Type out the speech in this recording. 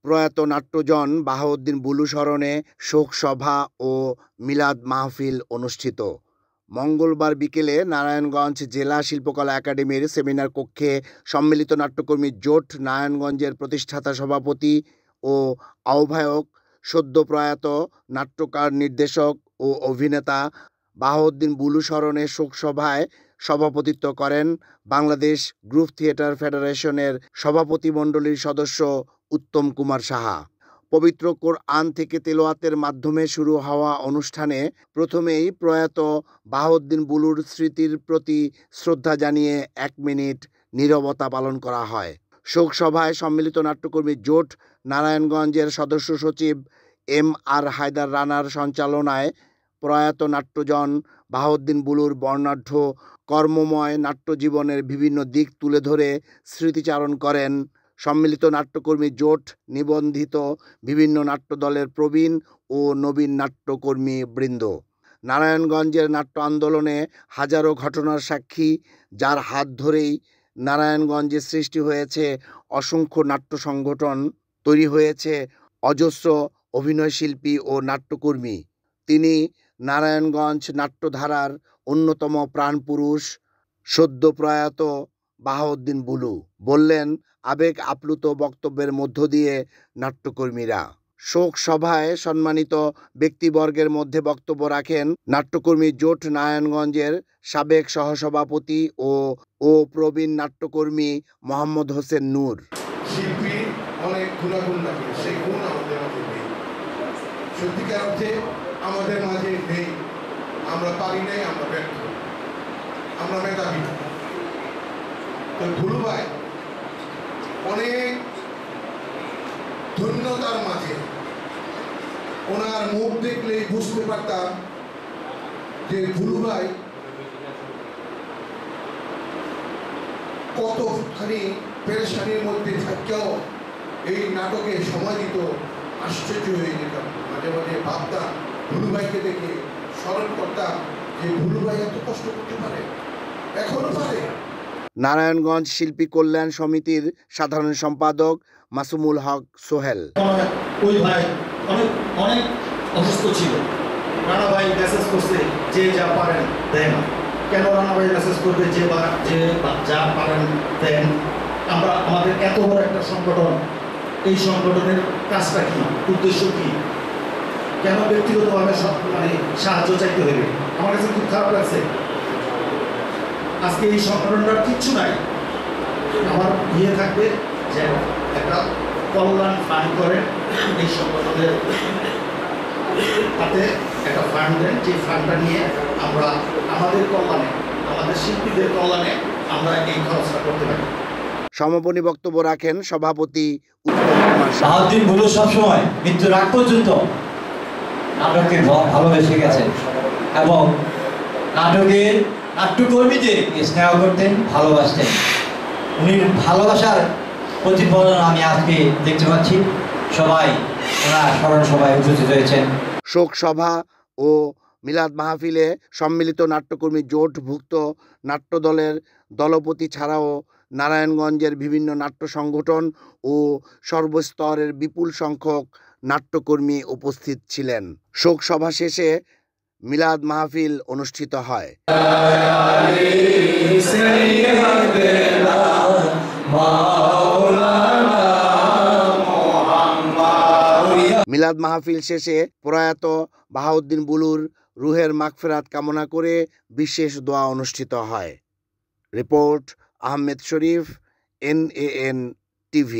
প্রয়াত নাট্যজন বাহাউদ্দিন বুলু স্মরণে শোক সভা ও মিলাদ মাহফিল অনুষ্ঠিত। মঙ্গলবার বিকেলে নারায়ণগঞ্জ জেলা শিল্পকলা একাডেমির সেমিনার কক্ষে সম্মিলিত নাট্যকর্মী জোট নারায়ণগঞ্জের প্রতিষ্ঠাতা সভাপতি ও আহ্বায়ক, সদ্য প্রয়াত নাট্যকার, নির্দেশক ও অভিনেতা বাহাউদ্দিন বুলু স্মরণে শোকসভায় সভাপতিত্ব করেন বাংলাদেশ গ্রুপ থিয়েটার ফেডারেশনের সভাপতিমণ্ডলীর সদস্য উত্তম কুমার সাহা। পবিত্র কোরআন থেকে তেলাওয়াতের মাধ্যমে শুরু হওয়া অনুষ্ঠানে প্রথমেই প্রয়াত বাহাউদ্দিন বুলুর স্মৃতির প্রতি শ্রদ্ধা জানিয়ে 1 মিনিট নীরবতা পালন করা হয়। শোকসভায় সম্মিলিত নাট্যকর্মী জোট নারায়ণগঞ্জের সদস্য সচিব MR হায়দার রানার সঞ্চালনায় প্রয়াত নাট্যজন বাহাউদ্দিন বুলুর বর্ণাঢ্য কর্মময় নাট্যজীবনের বিভিন্ন দিক তুলে ধরে স্মৃতিচারণ করেন সম্মিলিত নাট্যকর্মী জোট নিবন্ধিত বিভিন্ন নাট্যদলের প্রবীণ ও নবীন নাট্যকর্মী বৃন্দ। নারায়ণগঞ্জের নাট্য আন্দোলনে হাজারো ঘটনার সাক্ষী, যার হাত ধরেই নারায়ণগঞ্জে সৃষ্টি হয়েছে অসংখ্য নাট্য সংগঠন, তৈরি হয়েছে অজস্র অভিনয়শিল্পী ও নাট্যকর্মী। তিনি নারায়ণগঞ্জ নাট্যধারার অন্যতম প্রাণপুরুষ সদ্য প্রয়াত বাহাউদ্দিন বুলু, বললেন আবেগ আপ্লুত বক্তব্যের মধ্য দিয়ে নাট্যকর্মীরা। শোক সভায় সম্মানিত ব্যক্তিবর্গের মধ্যে বক্তব্য রাখেন নাট্যকর্মী জোট নারায়ণগঞ্জের সাবেক সহসভাপতি ও প্রবীণ নাট্যকর্মী মোহাম্মদ হোসেন নূর। শিল্পী অনেক গুণাগুণ থাকে, সেই গুণ আমাদের মাঝে নেই, সত্যিকার অর্থে আমাদের মাঝে নেই। আমরা পারি নাই, আমরা ব্যর্থ, আমরা মেধাবী। তো বুলু ভাই অনেক ধন্যতার মাঝে, ওনার মুখ দেখলেই বুঝতে পারতাম যে বুলু ভাই কতখানি পেরেশানির মধ্যে থাকলেও এই নাটকে সময় দিত। আশ্চর্য হয়ে যেতাম, মাঝে মাঝে ভাবতাম, বুলু ভাইকে দেখে স্মরণ করতাম যে বুলু ভাই এত কষ্ট করতে পারে, এখনো পারে। নারায়ণগঞ্জ শিল্পী কল্যাণ সমিতির সাধারণ সম্পাদক মাসুমুল হক সোহেল। ওই ভাই অনেক অনেক অসুস্থ ছিল। রানা ভাই মেসেজ করছে যে যা পারেন দেন। কেন রানা ভাই মেসেজ করবে যে যা পারেন দেন? আমরা আমাদের এত বড় একটা সংগঠন, এই সংগঠনের কাজটা কি, উদ্দেশ্য কি, কেন ব্যক্তিগতভাবে সাহায্য চাইতে হবে? আমার কাছে খুব খারাপ লাগছে। আজকে এই সংগঠনটার কিচ্ছু নাই। আমার থাকবে যে একটা কল্যাণ ফান্ড করেন, এই সংগঠনের হাতে একটা ফান্ড দেন, যে ফান্ডটা নিয়ে আমরা আমাদের কল্যাণে, আমাদের শিল্পীদের কল্যাণে আমরা এই খরচটা করতে পারি। সমাপনী বক্তব্য রাখেন সভাপতি উত্তম কুমার সাহা। বাহাউদ্দিন বুলু সবসময় মৃত্যুর আগ পর্যন্ত নাটককে ভালোবেসে গেছেন এবং নাটকের নাট্যকর্মীদের স্নেহ করতেন, ভালোবাসতেন। উনি ভালোবাসার প্রতিফলন আমি আজকে দেখতে পাচ্ছি। সবাই ওনার স্মরণ সভায় উপস্থিত হয়েছেন। শোক সভা ও মিলাদ মাহফিলে সম্মিলিত নাট্যকর্মী জোটভুক্ত নাট্যদলের দলপতি ছাড়াও নারায়ণগঞ্জের বিভিন্ন নাট্য সংগঠন ও সর্বস্তরের বিপুল সংখ্যক নাট্যকর্মী উপস্থিত ছিলেন। শোক সভা শেষে মিলাদ মাহফিল অনুষ্ঠিত হয়। মিলাদ মাহফিল শেষে প্রয়াত বাহাউদ্দিন বুলুর রুহের মাগফিরাত কামনা করে বিশেষ দোয়া অনুষ্ঠিত হয়। রিপোর্ট আহমেদ শরীফ, NAN TV।